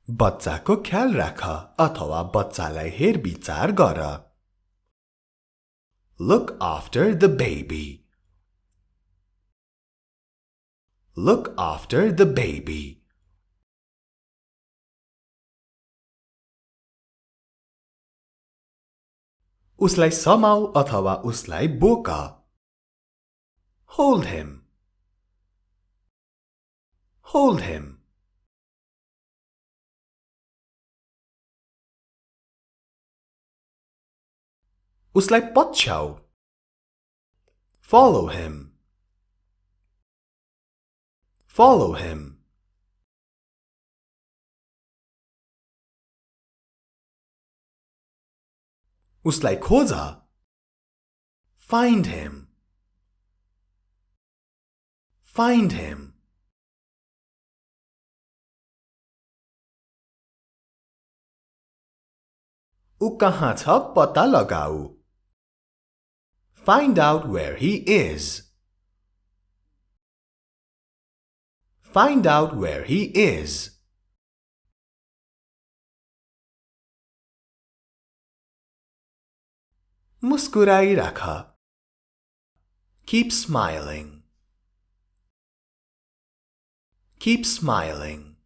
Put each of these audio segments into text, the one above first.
बच्चाको ख्याल राख अथवा बच्चालाई हेरविचार गर Look after the baby. Look after the baby. उसलाई समाऊ अथवा उसलाई बोक Hold him. Hold him. उसलाई पछ्याऊ Follow him. Follow him. उसलाई खोज Find him. Find him. ऊ कहाँ छ पत्ता लगाऊ Find out where he is. Find out where he is. मुस्कुराई राख Keep smiling. Keep smiling.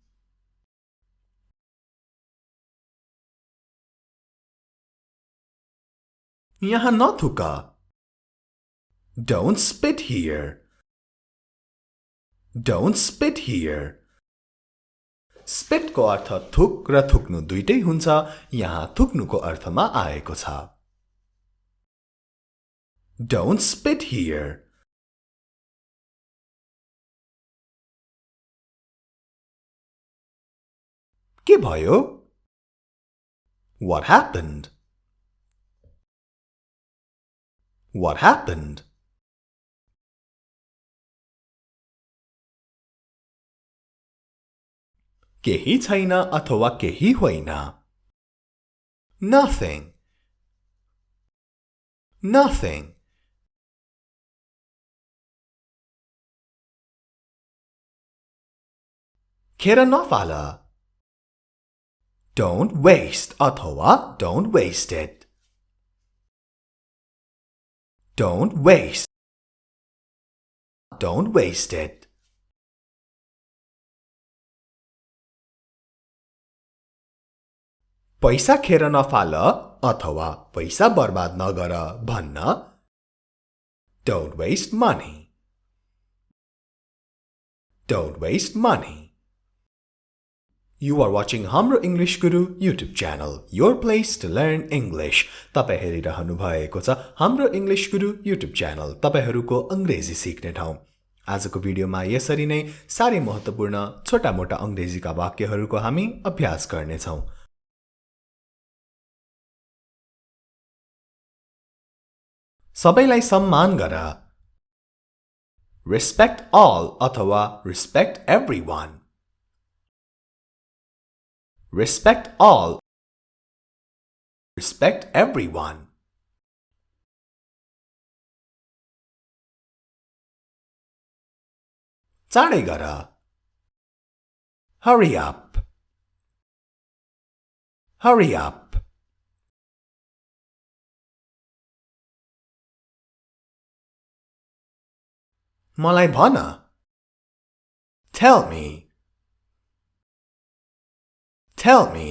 यहाँ नथुक Don't spit here. Don't spit here. Spit को अर्थ थुक र थुक्नु दुईटै हुन्छ यहाँ थुक्नुको अर्थमा आएको छ Don't spit here. के भयो What happened? What happened? केही छैन अथवा केही होइन Nothing. Nothing. Kher नफाल Don't waste अथवा don't waste it. Don't waste. Don't waste it. पैसा खेर नफाल अथवा पैसा बर्बाद नगर भन्न Don't waste money. Don't waste money. You are watching Hamro English Guru YouTube channel, your place to learn English. तपाई हेरिरहनु भएको छ हाम्रो English Guru YouTube channel, तपाईहरुको अंग्रेजी सिक्ने ठाउँ। आजको भिडियोमा यसरी नै सारै महत्त्वपूर्ण छोटा-मोटा अंग्रेजीका वाक्यहरुको हामी अभ्यास गर्ने छौं। सबैलाई सम्मान गर Respect all अथवा respect everyone. Respect all. Respect everyone. चाँडै गर Hurry up. Hurry up. मलाई भन Tell me. Tell me.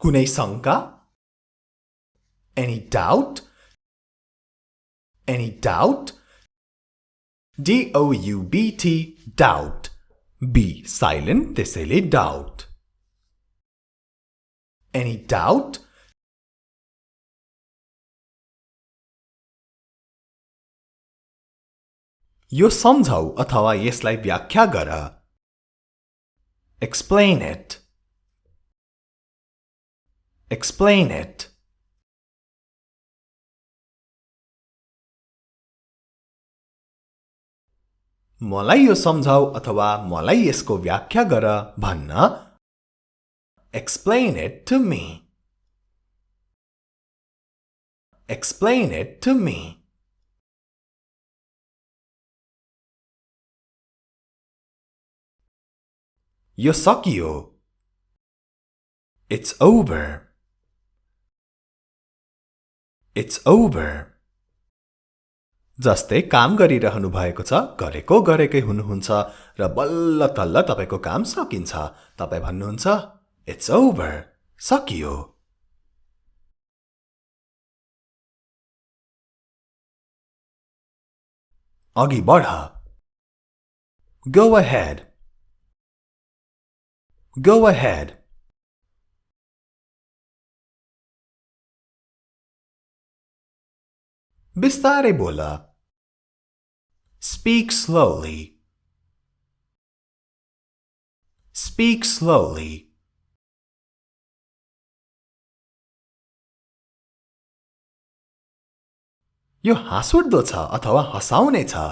कुनै शंका Any doubt? Any doubt? D-O-U-B-T, doubt. B silent, त्यसैले doubt. Any doubt? यो सम्झाऊ अथवा यसलाई व्याख्या गर Explain it. Explain it. मलाई यो सम्झाऊ अथवा मलाई यसको व्याख्या गर भन्न Explain it to me. Explain it to me. यो सकियो It's over It's over जस्तै काम गरिरहनु भएको छ गरेको गरेकै हुनुहुन्छ र बल्ल तल्ल तपाईको काम सकिन्छ तपाई भन्नुहुन्छ It's over सकियो अघि बढ Go ahead Go ahead बिस्तारै बोल Speak slowly Speak slowly यो हाँसउठ्दो छ अथवा हँसाउने छ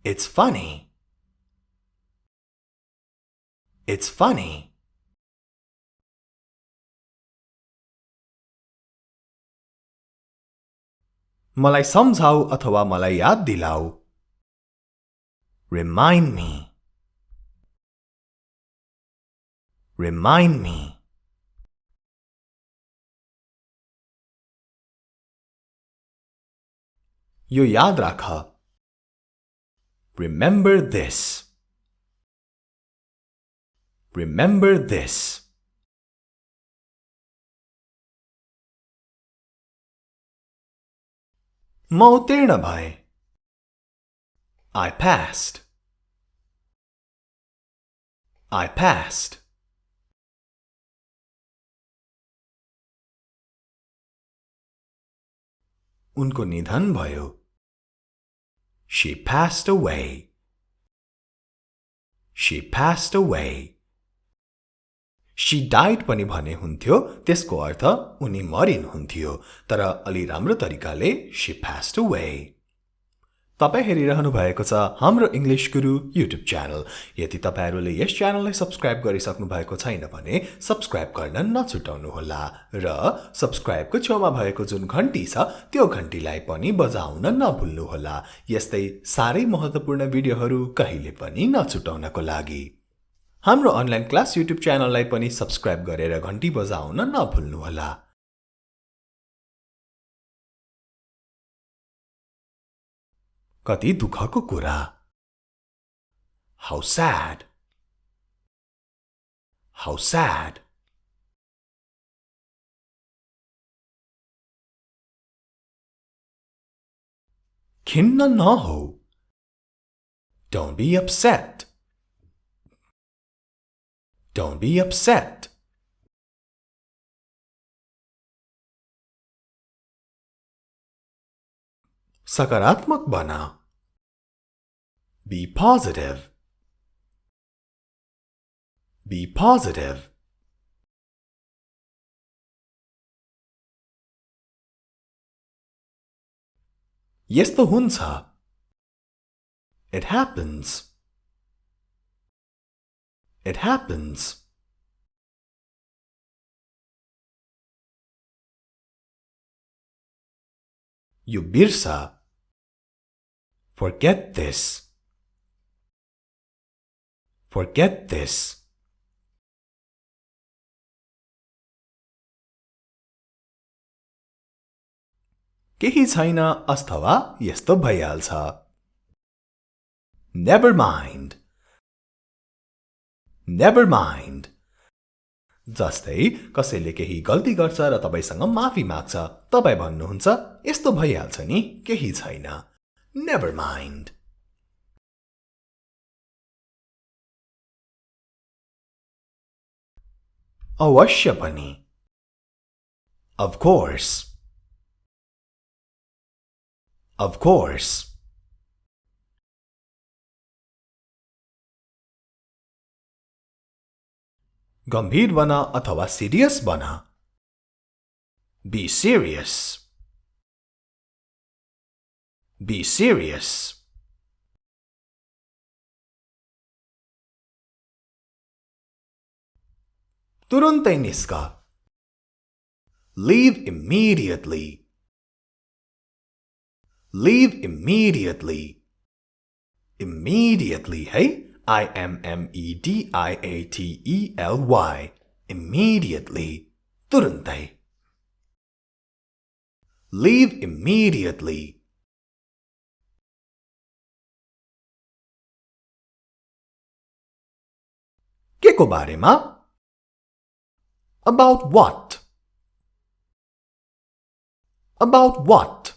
It's funny It's funny मलाई सम्झाऊ अथवा मलाई याद दिलाऊ Remind me Remind me यो याद राख Remember this Remember this म उत्तीर्ण भए I passed I passed उनको निधन भयो She passed away She passed away She died पनि भने हुन्थ्यो त्यसको अर्थ उनी मरिन हुन्थ्यो तर अलि राम्रो तरिकाले She passed away तपाई हेरिरहनु भएको छ हाम्रो इंग्लिश गुरु युट्युब च्यानल यदि तपाईहरुले यस च्यानललाई सब्स्क्राइब गरिसक्नु भएको छैन भने सब्स्क्राइब गर्न नछुटाउनु होला र सब्स्क्राइबको छेउमा भएको जुन घण्टी छ त्यो घण्टीलाई पनि बजाउन नभुल्नु होला यस्तै सारै महत्त्वपूर्ण भिडियोहरु कहिले पनि नछुटाउनको लागि हाम्रो अनलाइन क्लास युट्युब च्यानललाई पनि सब्स्क्राइब गरेर घण्टी बजाउन नभुल्नु होला कति दुःखको कुरा How sad How sad खिन्न नहो Don't be upset Don't be upset सकारात्मक बना Be positive Be positive यस्तो हुन्छ It happens It happens yo Birsa Forget this Forget this केही छैन अथवा यस्तो भइहाल्छ Never mind Never mind जस्तै कसैले केही गल्ती गर्छ र तपाईसँग माफी माग्छ तपाई भन्नुहुन्छ यस्तो भइहाल्छ नि केही छैन Never mind अवश्य पनि Of course Of course गम्भीर बना अथवा सिरियस बना Be serious Be serious तुरुन्तै निस्क Leave immediately Leave immediately Immediately है immediately. Immediately. तुरुन्तै. Leave immediately. के को बारेमा? About what? About what?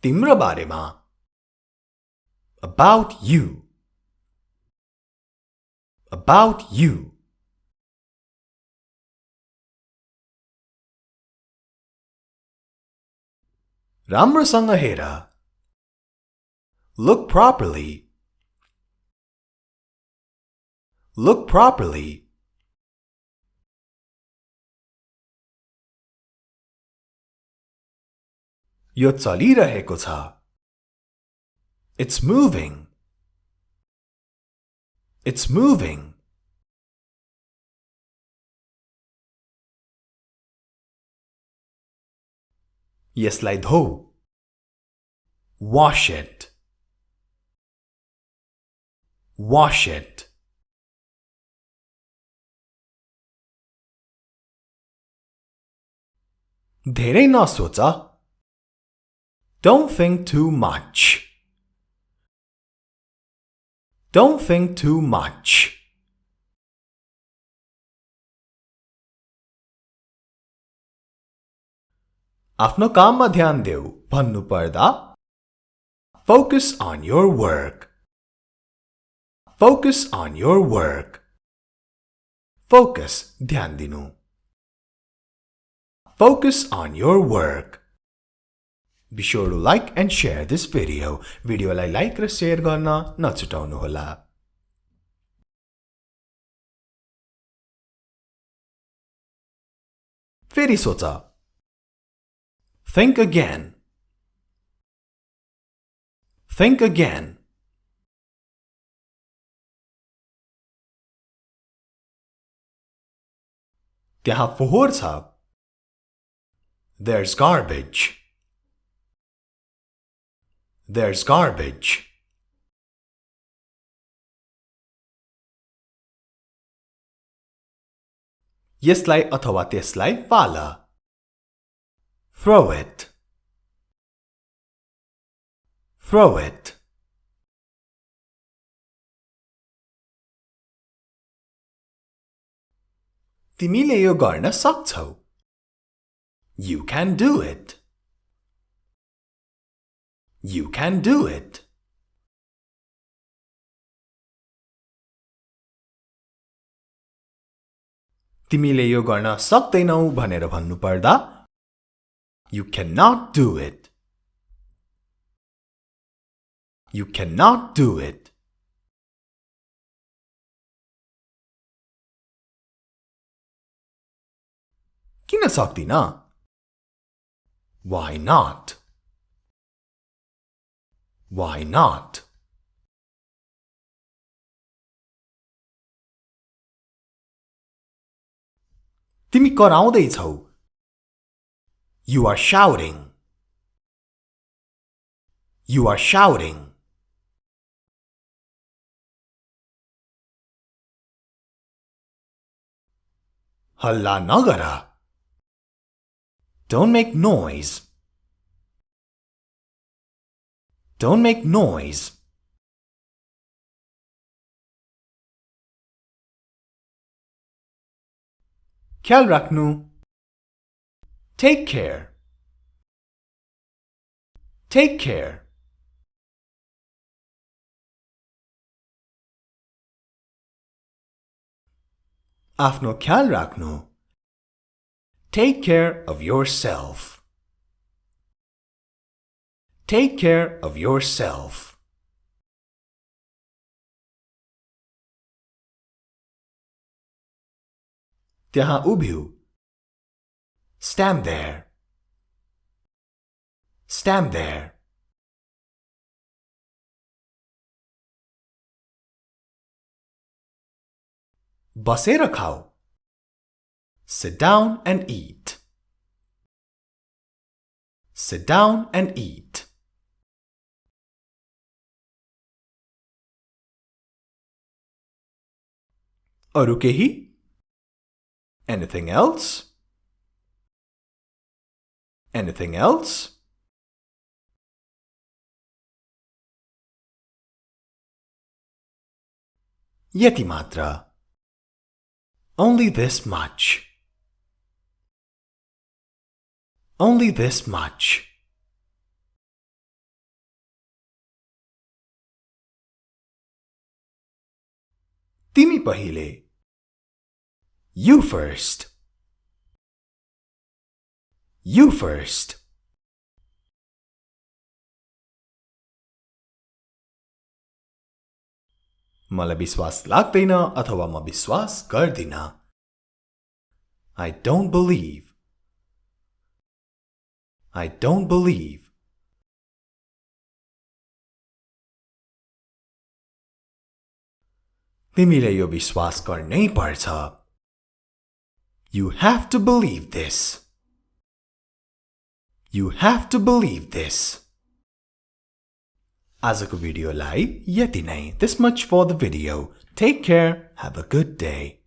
तिम्रो बारेमा. About you. About you. राम्रोसँग हेर. Look properly. Look properly. यो चलिरहेको छ. It's moving. It's moving. यसलाई धो. Wash it. Wash it. धेरै नसोच. Don't think too much. Don't think too much. आफ्नो काममा ध्यान देऊ भन्नु पर्दा Focus on your work. Focus on your work. Focus ध्यान दिनु. Focus on your work. Be sure to like and share this video. भिडियोलाई लाइक र शेयर गर्न नछुटाउनु होला. फेरि सोच. Think again. Think again. त्यहाँ फोहोर छ. There's garbage. There's garbage. यसलाई अथवा त्यसलाई फाल. Throw it. Throw it. तिमीले यो गर्न सक्छौ. You can do it. You can do it. तिमीले यो गर्न सक्दैनौ भनेर भन्नु पर्दा You cannot do it. You cannot do it. किन सक्दिन? Why not? Why not? तिमी कराउँदै छौ. You are shouting. You are shouting. हल्ला नगर. Don't make noise. Don't make noise. ख्याल राख्नु. Take care. Take care. आफ्नो ख्याल राख्नु. Take care of yourself. Take care of yourself. त्यहाँ उभिऊ. Stand there. Stand there. बसेर खाऊ. Sit down and eat. Sit down and eat. अरू केही? Anything else? Anything else? यति मात्र. Only this much. Only this much. तिमी पहिले. You first. You first. मलाई विश्वास लाग्दैन अथवा म विश्वास गर्दिन. I don't believe. I don't believe. तिमीले यो विश्वास गर्नै पर्छ. You have to believe this. You have to believe this. आजको भिडियोलाई यति नै. This much for the video. Take care. Have a good day.